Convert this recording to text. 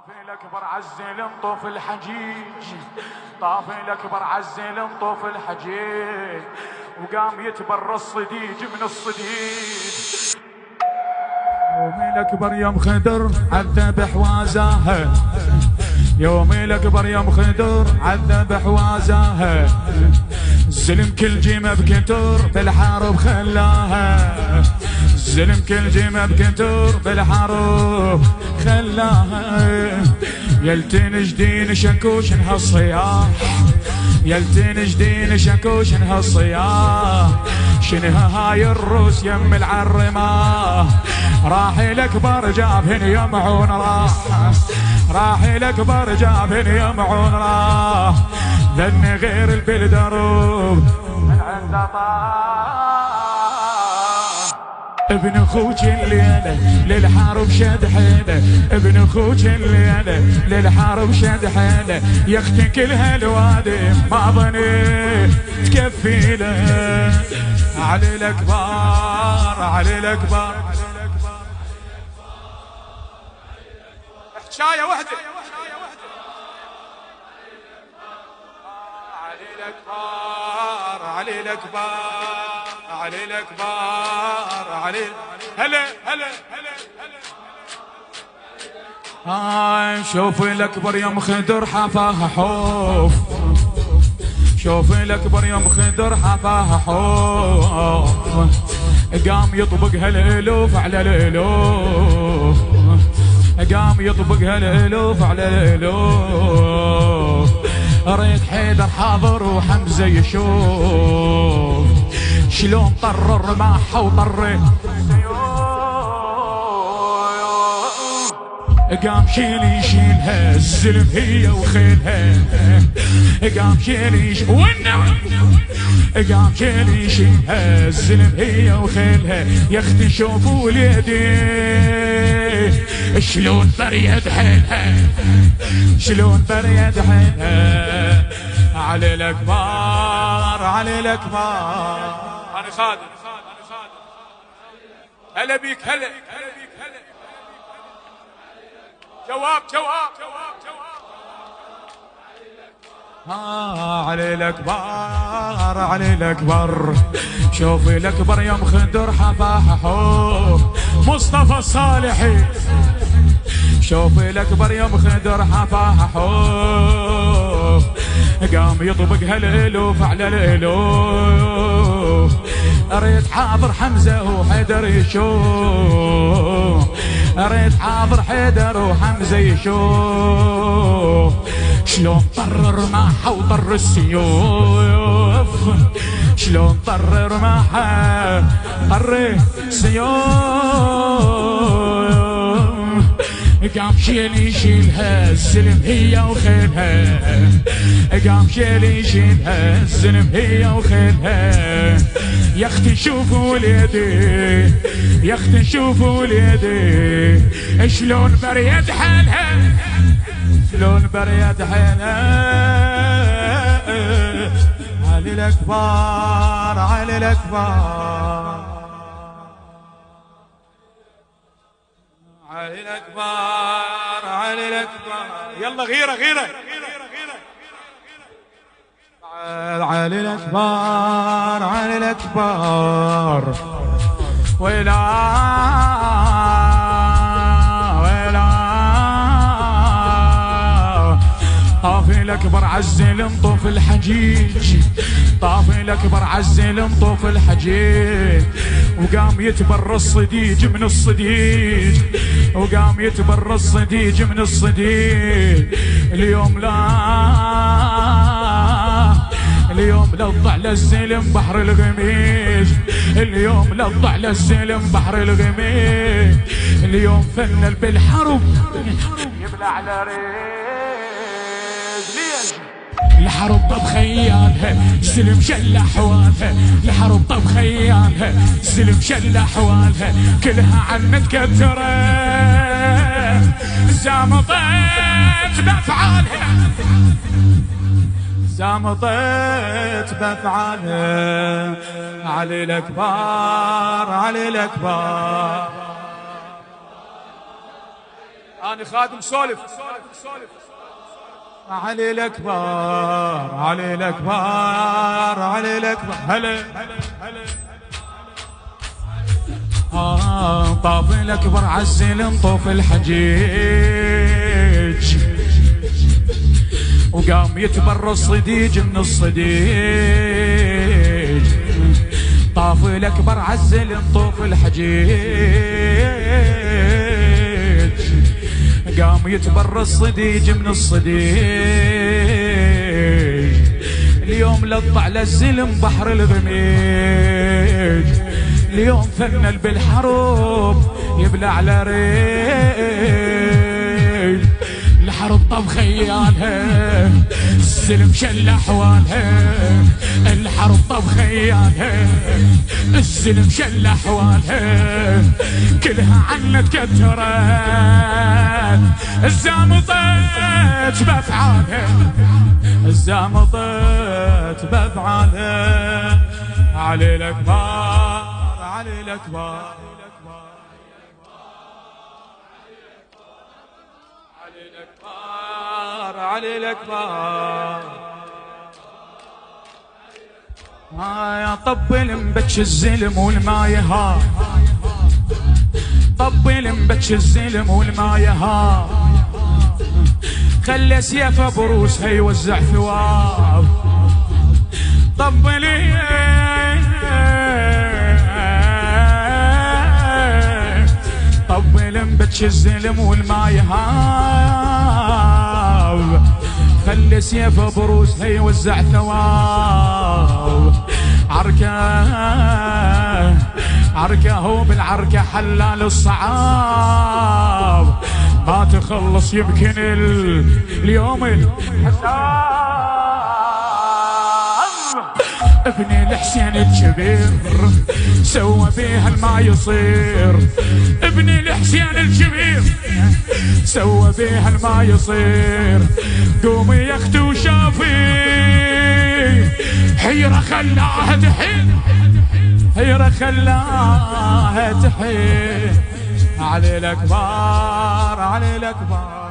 طافي الأكبر عزل انطف الحجيج، طافي الأكبر عزل انطف الحجيج، وقام يتبرى الصديج من الصديج. يوم الأكبر يوم خدر عذب حوازاه، يوم الأكبر يوم خدر عذب حوازاه، الزلم كل جيمه بكتر بالحرب خلاها، الزلم كل جيمه بكتر بالحرب خلاها. يلتين جدين شكوش هالصياح، يلتين جدين شكوش هالصياح، شنها هاي الروس يم العرماه، راح الأكبر جابهن يمعون راح، راح الأكبر جابهن يمعون راح، لأن غير البلدروب من عنده طاح. ابن اخوك الليلة للحرب شد حيله، ابن اخوك الليلة للحرب شد حيله، يا اختي كل هالوادي ما ظني تكفي له. علي الأكبر علي الأكبر حشاية وحدة، علي الأكبر علي الأكبر علي الأكبر علي هلا هلا هلا. شوف الأكبر يوم خدر حفاه حوف، شوف الأكبر يوم خدر حفاه حوف، قام يطبق هالالوف على الالوف، قام يطبق هالالوف على الالوف. ريت حيدر حاضر وحمزة يشوف شلون طر الرماح وطر قام شيل يشيلها الزلم هي وخيلها، قام شيل يشيلها، قام شيل يشيلها الزلم هي وخيلها. يا اختي شوفوا وليدي شلون بريد حيلها، شلون بريد حيلها. علي الأكبر علي الأكبر. أنا خادم هلا بيك هلا هلا بيك هلا. جواب جواب جواب جواب. علي الأكبر علي الأكبر. شوفي الأكبر يوم خدر حفاه حوف مصطفى الصالحي، شوفي الأكبر يوم خدر حفاه حوف، قام يطبق هالالوف على الالوف. اريد حاضر حمزة وحيدر يشوف، اريد حاضر حيدر وحمزة يشوف شلون طر رماحه وطر السيوف، شلون طر رماحه طر السيوف. قام شيل يشيلها الزلم هي وخيلها، قام شيل يشيلها الزلم هي وخيلها. يا اختي شوفوا وليدي، يا اختي شوفوا وليدي شلون بريد حالها، شلون بريد حالها. علي الأكبر علي الأكبر علي الأكبر علي الأكبر. يلا غيرة غيرة علي الأكبر علي الأكبر. ولا ولا طافي الأكبر عزل انطف الحجيج، طافي الأكبر عزل انطف الحجيج، وقام يتبرى الصديج من الصديج، وقام يتبرى الصديج من الصديج. اليوم لا اليوم لضع للزلم بحر الغميج، اليوم لضع للزلم بحر الغميج. اليوم فنن بالحرب يبلع على رجليه. الحرب طب خيالها الزلم شل احوالها، الحرب طب خيالها الزلم شل احوالها. كلها عنا تكتره زامطت بافعالها، زامطت بافعالها. علي الأكبر علي الأكبر. أنا خادم سولف. علي الأكبر علي الأكبر علي الأكبر هلا طاف الأكبر عزل طوف الحجيج وقام يتبرى الصديج من الصديج. طاف الأكبر عزل طوف الحجيج قام يتبرى الصديج من الصديج. اليوم لطع للزلم بحر الغميج. اليوم فنن بالحروب يبلع على ريج. الحرب طب خيالها السلم شل احوالها. الحرب طب خيالها السلم شل احوالها. كلها عنا تكترت الزامطت بافعالها. الزامطت بافعالها. علي الاكبر علي الاكبر علي الأكبر. يا طبل مبتش الزلم والمايها. طبل مبتش الزلم والمايها. خلي سيفه بروسها يوزع ثواب. طبلي طبل مبتش الزلم والمايها. خلي سيفه بروسها يوزع ثواب. عركه هو بالعركه حلال الصعاب. ما تخلص يمكن اليوم الحساب. ابني الحسين الكبير سوى بيها الما يصير. ابني الحسين الكبير سوى بيها الما يصير. قومي يا اختي وشافي حيرة خلاها تحين. حيرة خلاها تحين. علي الأكبر علي الأكبر